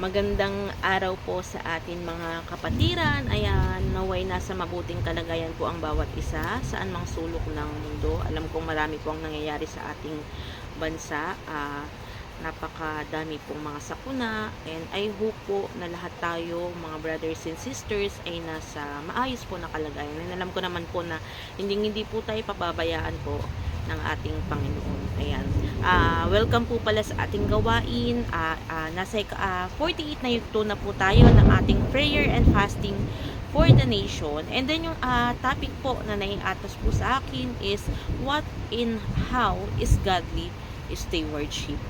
Magandang araw po sa atin mga kapatiran. Ayan, naway nasa mabuting kalagayan po ang bawat isa, saan mang sulok ng mundo. Alam kong marami po ang nangyayari sa ating bansa. Napakadami pong mga sakuna. And I hope po na lahat tayo, mga brothers and sisters, ay nasa maayos po na kalagayan. And alam ko naman po na hindi po tayo pababayaan po ng ating Panginoon. Ayan. Welcome po pala sa ating gawain. Nasa 48 na yugto na po tayo ng ating prayer and fasting for the nation. And then yung topic po na naiatas po sa akin is what and how is godly stewardship.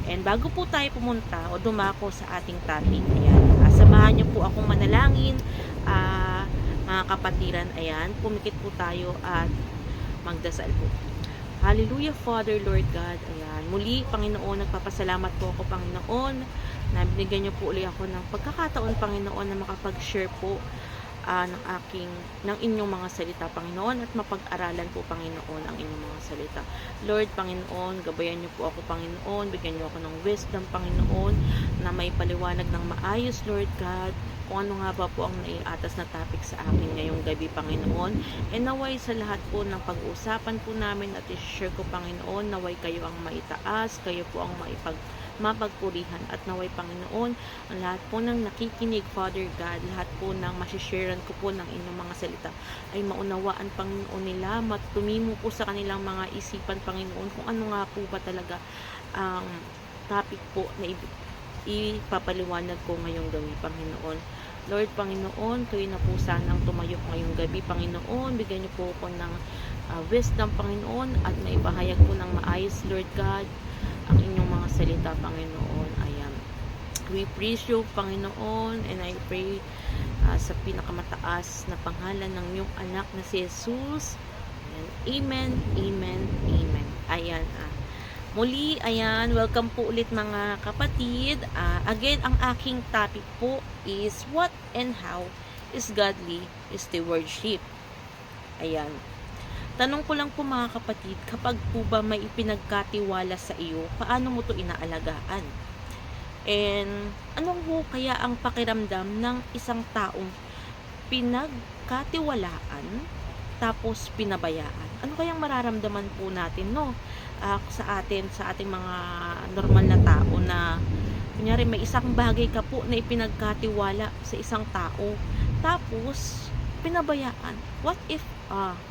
And bago po tayo pumunta o dumako sa ating topic, ayan, samahan niyo po akong manalangin, mga kapatiran. Ayan, pumikit po tayo at magdasal po. Hallelujah, Father, Lord God. Ayan. Muli, Panginoon, nagpapasalamat po ako, Panginoon, na binigyan niyo po uli ako ng pagkakataon, Panginoon, na makapag-share po ng inyong mga salita, Panginoon, at mapag-aralan po, Panginoon, ang inyong mga salita. Lord, Panginoon, gabayan niyo po ako, Panginoon, bigyan niyo ako ng wisdom, Panginoon, na may paliwanag ng maayos, Lord God, kung ano nga ba po ang naiatas na topic sa akin ngayong gabi, Panginoon. And naway sa lahat po ng pag-uusapan po namin at i-share ko, Panginoon, naway kayo ang maitaas, kayo po ang mapagpurihan, at naway, Panginoon, ang lahat po ng nakikinig, Father God, lahat po ng masisharean ko po ng inyong mga salita ay maunawaan, Panginoon, nila, matumimo po sa kanilang mga isipan, Panginoon, kung ano nga po ba talaga ang topic po na ipapaliwanag ko ngayong gabi, Panginoon. Lord, Panginoon, kayo na po sanang tumayo ngayong gabi, Panginoon. Bigyan niyo po ako ng wisdom, Panginoon, at maipahayag po ng maayos, Lord God, ang inyong mga salita, Panginoon. Ayan. We praise you, Panginoon, and I pray sa pinakamataas na pangalan ng iyong anak na si Jesus. Amen, amen, amen. Ayan. Muli, ayan, welcome po ulit mga kapatid. Again, ang aking topic po is what and how is godly stewardship. Ayan. Tanong ko lang po mga kapatid, kapag po ba may ipinagkatiwala sa iyo, paano mo to inaalagaan? And ano po kaya ang pakiramdam ng isang taong pinagkatiwalaan tapos pinabayaan? Ano kayang mararamdaman po natin, no? Sa ating mga normal na tao na kunyari may isang bagay ka po na ipinagkatiwala sa isang tao tapos pinabayaan. What if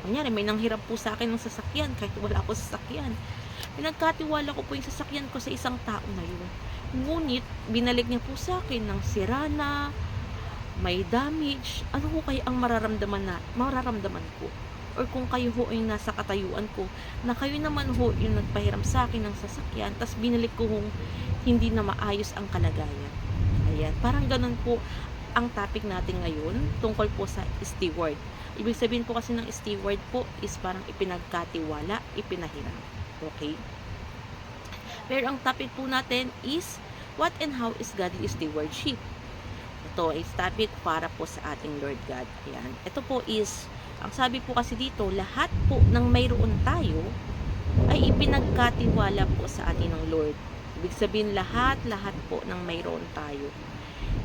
kunyari may nanghiram po sa akin ng sasakyan kahit wala ako sasakyan, pinagkatiwala ko po yung sasakyan ko sa isang tao na yun, ngunit binalik niya po sa akin ng sira na, may damage. Ano ko kaya ang mararamdaman ko? Or kung kayo ho ay nasa katayuan ko, na kayo naman ho yung nagpahiram sa akin ng sasakyan, tas binalik ko hong hindi na maayos ang kalagayan. Ayan, parang ganun po ang topic natin ngayon, tungkol po sa steward. Ibig sabihin po kasi ng steward po is parang ipinagkatiwala, ipinahiram. Okay? Pero ang topic po natin is, what and how is godly stewardship? Ito is topic para po sa ating Lord God. Ayan. Ito po is, ang sabi po kasi dito, lahat po ng mayroon tayo ay ipinagkatiwala po sa atin ng Lord. Ibig sabihin, lahat po ng mayroon tayo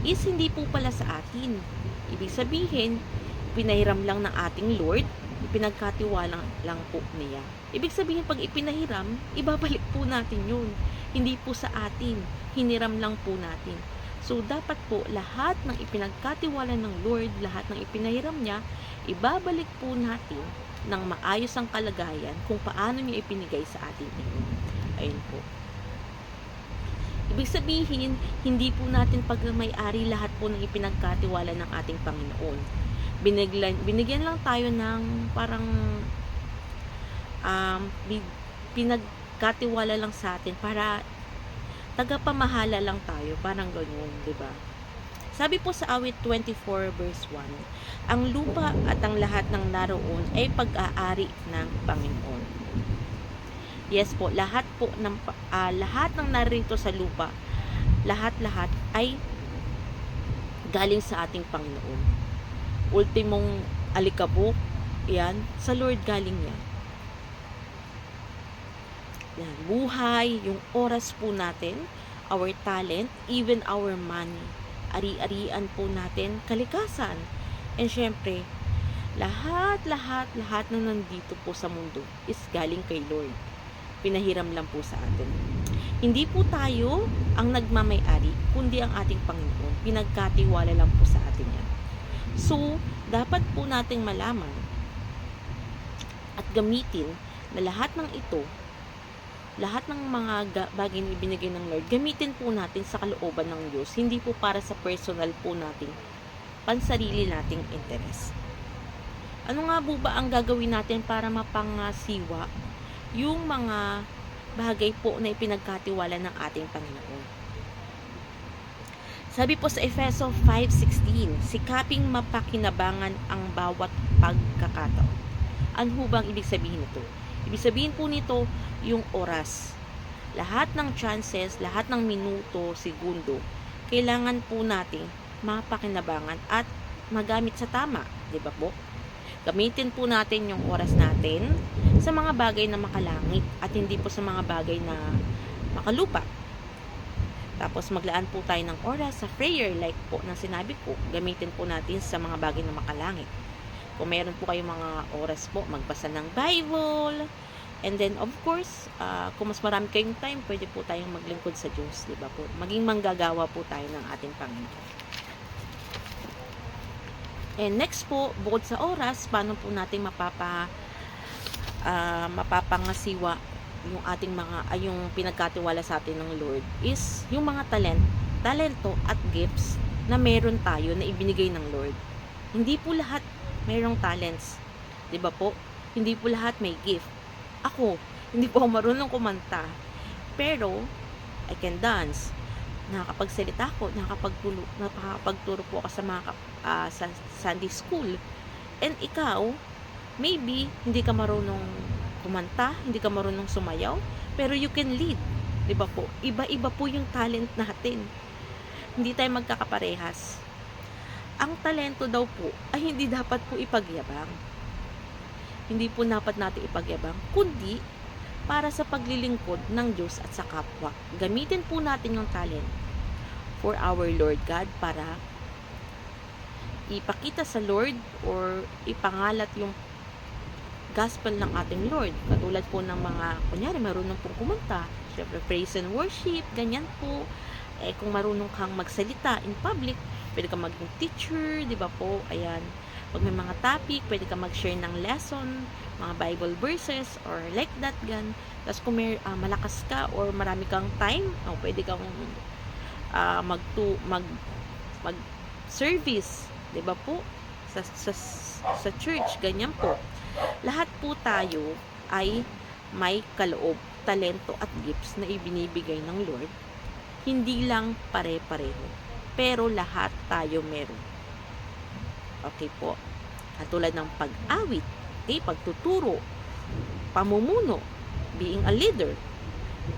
is hindi po pala sa atin. Ibig sabihin, pinahiram lang ng ating Lord, ipinagkatiwala lang po niya. Ibig sabihin, pag ipinahiram, ibabalik po natin yun. Hindi po sa atin, hiniram lang po natin. So, dapat po lahat ng ipinagkatiwala ng Lord, lahat ng ipinahiram niya, ibabalik po natin ng maayos ang kalagayan kung paano niya ipinigay sa atin. Ayun po. Ibig sabihin, hindi po natin pagmay-ari lahat po ng ipinagkatiwala ng ating Panginoon. Binigyan lang tayo ng parang pinagkatiwala lang sa atin para tagapamahala lang tayo, parang ganun, di ba? Sabi po sa awit 24 verse 1, ang lupa at ang lahat ng naroon ay pag-aari ng Panginoon. Yes po, lahat ng narito sa lupa, lahat ay galing sa ating Panginoon. Ultimong alikabok, yan, sa Lord galing yan. Yan, buhay, yung oras po natin, our talent, even our money. Ari-arian po natin kalikasan. And syempre, lahat na nandito po sa mundo is galing kay Lord. Pinahiram lang po sa atin. Hindi po tayo ang nagmamay-ari, kundi ang ating Panginoon. Pinagkatiwala lang po sa atin yan. So, dapat po nating malaman at gamitin na lahat ng ito, lahat ng mga bagay na ibinigay ng Lord, gamitin po natin sa kalooban ng Diyos. Hindi po para sa personal po nating pansarili nating interes. Ano nga po ba ang gagawin natin para mapangasiwa yung mga bagay po na ipinagkatiwala ng ating Panginoon? Sabi po sa Efeso 5:16, sikaping mapakinabangan ang bawat pagkakataon. Ano bang ibig sabihin nito? Ibig sabihin po nito yung oras. Lahat ng chances, lahat ng minuto, segundo, kailangan po nating mapakinabangan at magamit sa tama, di ba po? Gamitin po natin yung oras natin sa mga bagay na makalangit at hindi po sa mga bagay na makalupa. Tapos maglaan po tayo ng oras sa prayer like po na sinabi ko, gamitin po natin sa mga bagay na makalangit. Kung meron po kayong mga oras po, magbasa ng Bible. And then of course, kung mas marami kayong time, pwede po tayong maglingkod sa Diyos, di ba po? Maging manggagawa po tayo ng ating Panginoon. And next po, bukod sa oras, paano po natin mapapangasiwa yung ating yung pinagkatiwala sa atin ng Lord is yung mga talento at gifts na meron tayo na ibinigay ng Lord. Hindi po lahat mayroong talents, 'di ba po? Hindi po lahat may gift. Ako, hindi po ako marunong kumanta, pero I can dance. Nakakapagsalita ko, nakakapagturo po ako sa mga sa Sunday school. And ikaw, maybe hindi ka marunong kumanta, hindi ka marunong sumayaw, pero you can lead. 'Di ba po? Iba-iba po yung talent natin. Hindi tayo magkakaparehas. Ang talento daw po ay hindi dapat po ipagyabang. Hindi po dapat natin ipagyabang, kundi para sa paglilingkod ng Diyos at sa kapwa. Gamitin po natin yung talent for our Lord God para ipakita sa Lord or ipangalat yung gospel ng ating Lord. Katulad po ng mga, kunyari, marunong pong kumanta, syempre praise and worship, ganyan po. Kung marunong kang magsalita in public, pwede kang maging teacher, di ba po? Ayan. Pag may mga topic, pwede kang mag-share ng lesson, mga Bible verses, or like that, gan. Tapos kung may malakas ka, or marami kang time, pwede kang mag-service, di ba po? Sa church, ganyan po. Lahat po tayo ay may kaloob, talento at gifts na ibinibigay ng Lord. Hindi lang pare-pareho, pero lahat tayo meron. Okay po. Katulad ng pag-awit, pagtuturo, pamumuno, being a leader.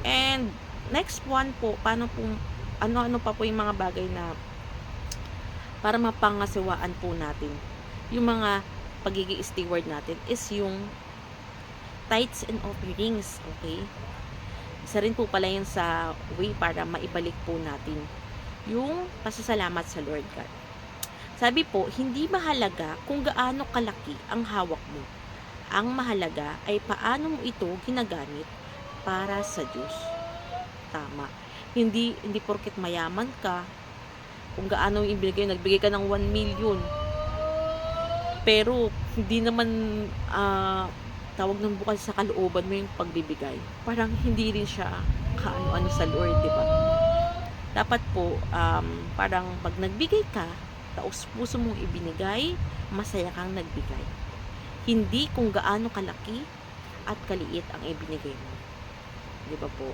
And next one po, paano po, ano pa po yung mga bagay na para mapangasiwaan po natin yung mga pagiging steward natin is yung tithes and offerings. Okay? Isa rin po pala yun sa way para maibalik po natin yung pasasalamat sa Lord God. Sabi po, hindi mahalaga kung gaano kalaki ang hawak mo. Ang mahalaga ay paano mo ito ginagamit para sa Diyos. Tama. Hindi porket mayaman ka, kung gaano nagbigay ka ng 1 million. Pero, hindi naman tawag ng bukal sa kalooban mo yung pagbibigay. Parang hindi rin siya kaano-ano sa Lord, di ba? Dapat po, parang pag nagbigay ka, taos puso mong ibinigay, masaya kang nagbigay. Hindi kung gaano kalaki at kaliit ang ibinigay mo. Di ba po?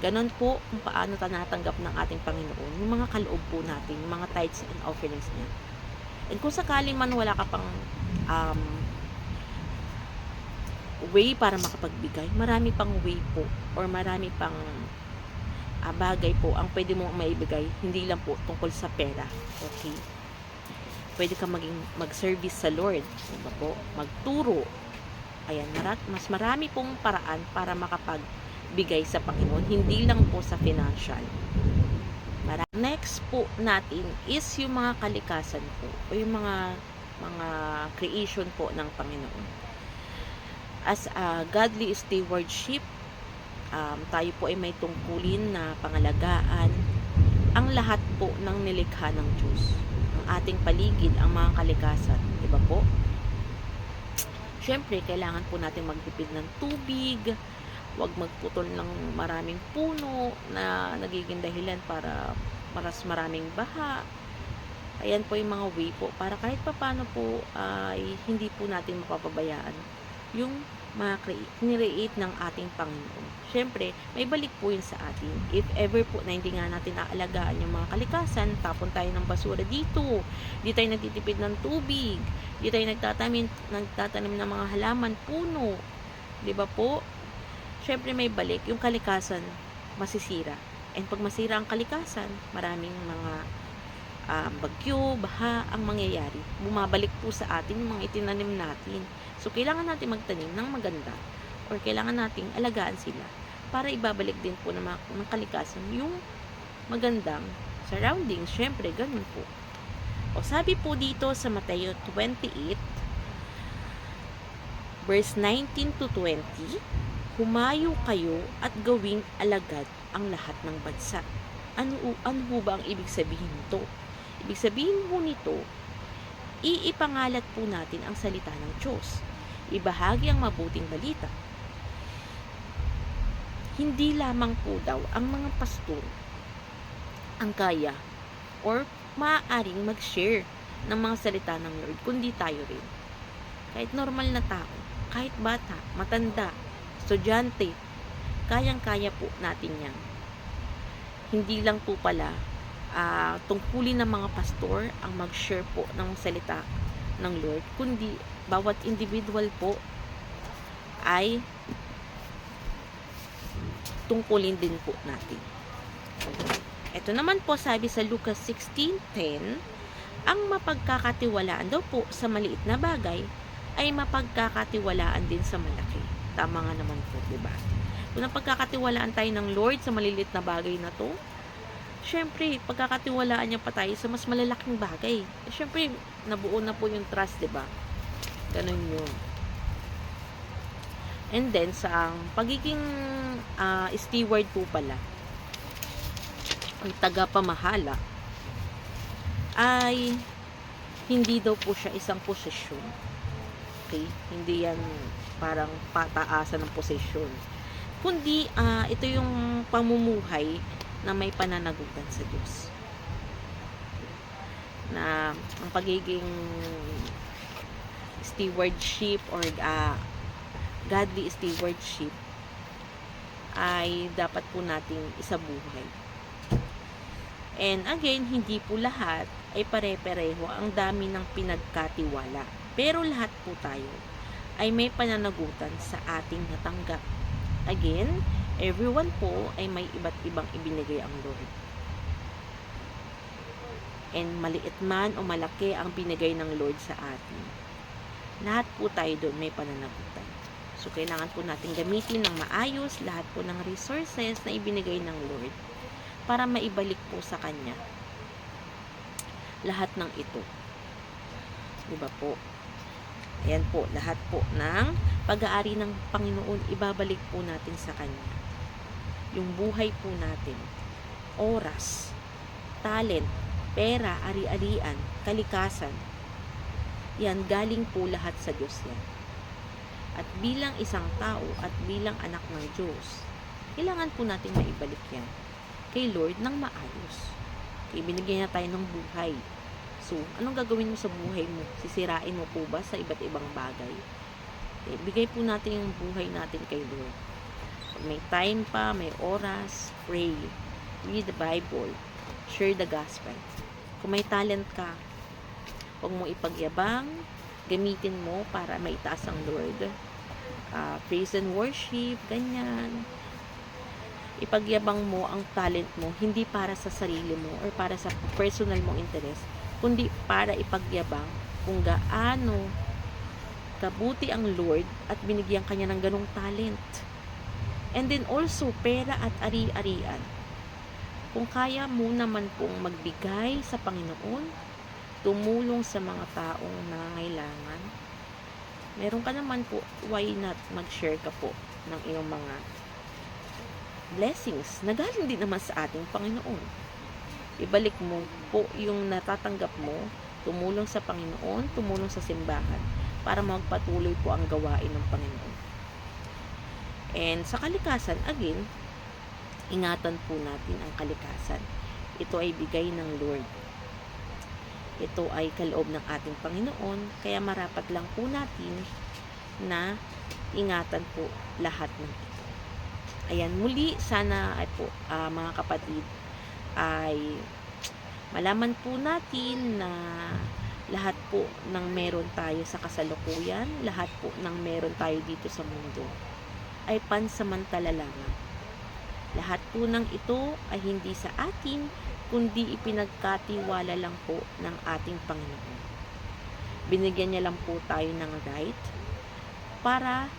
Ganon po kung paano tanatanggap ng ating Panginoon yung mga kaloob po natin, yung mga tithes and offerings niya. And kung sakaling man wala ka pang way para makapagbigay, marami pang way po or marami pang bagay po ang pwede mong maibigay, hindi lang po tungkol sa pera. Okay? Pwede ka mag-service sa Lord, diba po? Magturo. Ayan, mas marami pong paraan para makapagbigay sa Panginoon, hindi lang po sa financial. Next po natin is yung mga kalikasan po o yung mga creation po ng Panginoon. As a godly stewardship, tayo po ay may tungkulin na pangalagaan ang lahat po ng nilikha ng Diyos. Ang ating paligid, ang mga kalikasan. Diba po? Siyempre, kailangan po natin magtipid ng tubig, huwag magputol ng maraming puno na nagiging dahilan para maraming baha. Ayan po yung mga way po para kahit papano po ay hindi po natin mapapabayaan yung mga create ng ating Panginoon. Siyempre, may balik po yun sa atin. If ever po na hindi nga natin aalagaan yung mga kalikasan, tapon tayo ng basura dito, di tayo nagtitipid ng tubig, di tayo nagtatanim ng mga halaman, puno, di ba po? Siyempre may balik, yung kalikasan masisira. And pag masira ang kalikasan, maraming mga bagyo, baha ang mangyayari. Bumabalik po sa atin yung mga itinanim natin. So, kailangan natin magtanim ng maganda or kailangan nating alagaan sila para ibabalik din po ng kalikasan yung magandang surroundings. Siyempre, ganun po. O sabi po dito sa Mateo 28, verse 19 to 20, humayo kayo at gawing alagad ang lahat ng bansa. Ano ho ba ang ibig sabihin nito? Ibig sabihin po nito, iipangalat po natin ang salita ng Diyos. Ibahagi ang mabuting balita. Hindi lamang po daw ang mga pastor ang kaya or maaaring mag-share ng mga salita ng Lord, kundi tayo rin. Kahit normal na tao, kahit bata, matanda, estudyante, kayang-kaya po natin yan. Hindi lang po pala tungkulin ng mga pastor ang mag-share po ng salita ng Lord, kundi bawat individual po ay tungkulin din po natin. Ito naman po sabi sa Lucas 16:10, ang mapagkakatiwalaan daw po sa maliit na bagay ay mapagkakatiwalaan din sa malaki. Tama nga naman po, diba? Kung napagkakatiwalaan tayo ng Lord sa maliliit na bagay na to, syempre, pagkakatiwalaan niya pa tayo sa mas malalaking bagay. Syempre, nabuo na po yung trust, diba? Ganun yun. And then, sa pagiging steward po pala, o tagapamahala, ay hindi daw po siya isang posisyon. Okay? Hindi yan parang pataasan ng posisyon. Kundi, ito yung pamumuhay na may pananagutan sa Diyos. Na ang pagiging stewardship or godly stewardship ay dapat po nating isabuhay. And again, hindi po lahat ay pare-pareho ang dami ng pinagkatiwala. Pero lahat po tayo ay may pananagutan sa ating natanggap. Again, everyone po ay may iba't ibang ibinigay ang Lord. And maliit man o malaki ang binigay ng Lord sa atin, lahat po tayo doon may pananagutan. So, kailangan po natin gamitin ng maayos lahat po ng resources na ibinigay ng Lord para maibalik po sa Kanya lahat ng ito. Diba po? Ayan po, lahat po ng pag-aari ng Panginoon, ibabalik po natin sa Kanya. Yung buhay po natin, oras, talent, pera, ari-arian, kalikasan, yan, galing po lahat sa Diyos yan. At bilang isang tao at bilang anak ng Diyos, kailangan po natin maibalik yan kay Lord ng maayos. Okay, binigyan niya tayo ng buhay. So, anong gagawin mo sa buhay mo? Sisirain mo po ba sa iba't ibang bagay? Okay, bigay po natin yung buhay natin kay Lord. Pag may time pa, may oras, pray, read the Bible, share the gospel. Kung may talent ka, huwag mo ipagyabang, gamitin mo para maitaas ang Lord. Praise and worship, ganyan. Ipagyabang mo ang talent mo, hindi para sa sarili mo or para sa personal mong interest, kundi para ipagyabang kung gaano kabuti ang Lord at binigyan kanya ng ganong talent. And then also, pera at ari-arian. Kung kaya mo naman pong magbigay sa Panginoon, tumulong sa mga taong nangangailangan, meron ka naman po, why not mag-share ka po ng iyong mga blessings na galing din naman sa ating Panginoon. Ibalik mo po yung natatanggap mo, tumulong sa Panginoon, tumulong sa simbahan, para magpatuloy po ang gawain ng Panginoon. And sa kalikasan, again, ingatan po natin ang kalikasan. Ito ay bigay ng Lord. Ito ay kaloob ng ating Panginoon, kaya marapat lang po natin na ingatan po lahat ng ito. Ayan, muli, sana ay po, mga kapatid, ay malaman po natin na lahat po ng meron tayo sa kasalukuyan, lahat po ng meron tayo dito sa mundo, ay pansamantala lamang. Lahat po ng ito ay hindi sa atin, kundi ipinagkatiwala lang po ng ating Panginoon. Binigyan niya lang po tayo ng right para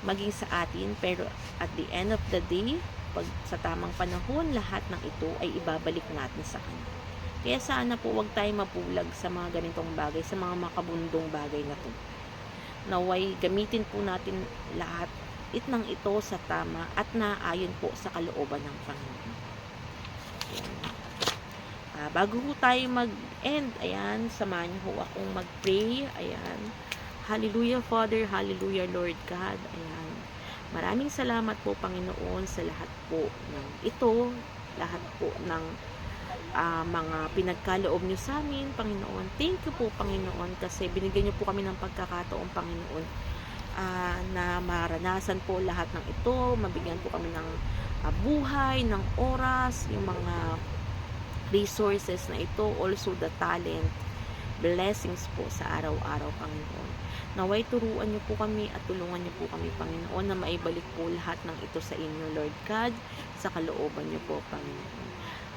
maging sa atin, pero at the end of the day, pag sa tamang panahon, lahat ng ito ay ibabalik natin sa Kanya. Kaya sana po wag tayo mabulag sa mga ganitong bagay, sa mga makabundong bagay na to. Naway gamitin po natin lahat ng ito sa tama at naayon po sa kalooban ng Panginoon. Ayan. Bago po tayo mag-end, ayan, samahan niyo po akong mag-pray. Ayan. Hallelujah, Father. Hallelujah, Lord God. Ayan. Maraming salamat po, Panginoon, sa lahat po ng ito, lahat po ng mga pinagkaloob niyo sa amin, Panginoon. Thank you po, Panginoon, kasi binigyan niyo po kami ng pagkakataon, Panginoon, na maranasan po lahat ng ito, mabigyan po kami ng buhay, ng oras, yung mga resources na ito, also the talent, blessings po sa araw-araw, Panginoon. Naway turuan niyo po kami at tulungan niyo po kami, Panginoon, na maibalik po lahat ng ito sa inyo, Lord God, sa kalooban niyo po, Panginoon.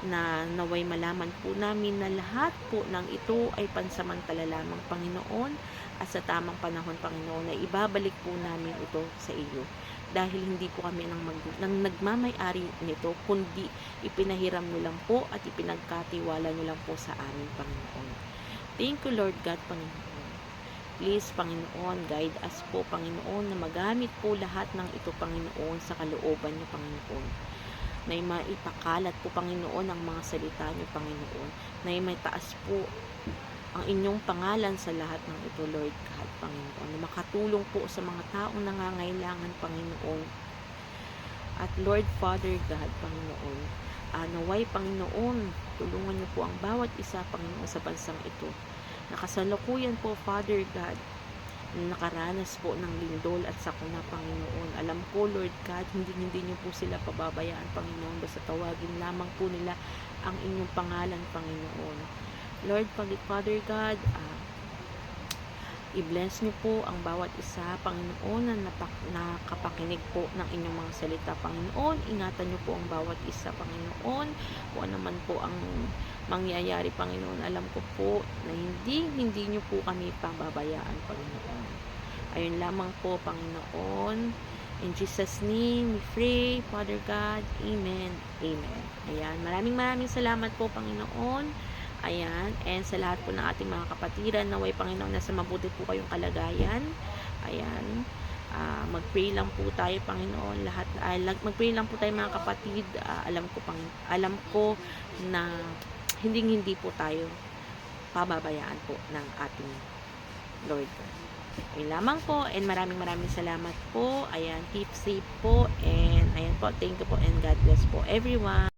Na naway malaman po namin na lahat po ng ito ay pansamantala lamang, Panginoon, at sa tamang panahon, Panginoon, na ibabalik po namin ito sa iyo. Dahil hindi po kami nang nagmamay-ari nito, kundi ipinahiram nyo lang po at ipinagkatiwala nyo lang po sa amin, Panginoon. Thank you, Lord God, Panginoon. Please, Panginoon, guide us po, Panginoon, na magamit po lahat ng ito, Panginoon, sa kalooban nyo, Panginoon. Na maipakalat po, Panginoon, ang mga salita nyo, Panginoon. Na may taas po ang inyong pangalan sa lahat ng ito, Lord God, Panginoon. Na makatulong po sa mga taong nangangailangan, Panginoon. At Lord, Father God, Panginoon, naway, Panginoon, tulungan niyo po ang bawat isa, Panginoon, sa bansang ito. Nakasalukuyan po, Father God, nakaranas po ng lindol at sakuna, Panginoon. Alam ko, Lord God, hindi niyo po sila pababayaan, Panginoon. Basta tawagin lamang po nila ang inyong pangalan, Panginoon. Lord, Father God, i-bless niyo po ang bawat isa, Panginoon, na nakapakinig po ng inyong mga salita, Panginoon. Ingatan niyo po ang bawat isa, Panginoon. Kung ano man po ang mangyayari, Panginoon, alam ko po na hindi niyo po kami pababayaan, Panginoon. Ayun lamang po, Panginoon. In Jesus' name, we pray, Father God. Amen. Amen. Ayan. Maraming salamat po, Panginoon. Ayan, and sa lahat po ng ating mga kapatiran, naway, Panginoon, nasa mabuti po kayong kalagayan. Ayan, mag-pray lang po tayo, Panginoon, mag-pray lang po tayo, mga kapatid. Alam ko na hindi po tayo pababayaan po ng ating Lord God. Ayun lamang po, and maraming salamat po. Ayan, keep safe po, and ayan po, thank you po, and God bless po everyone.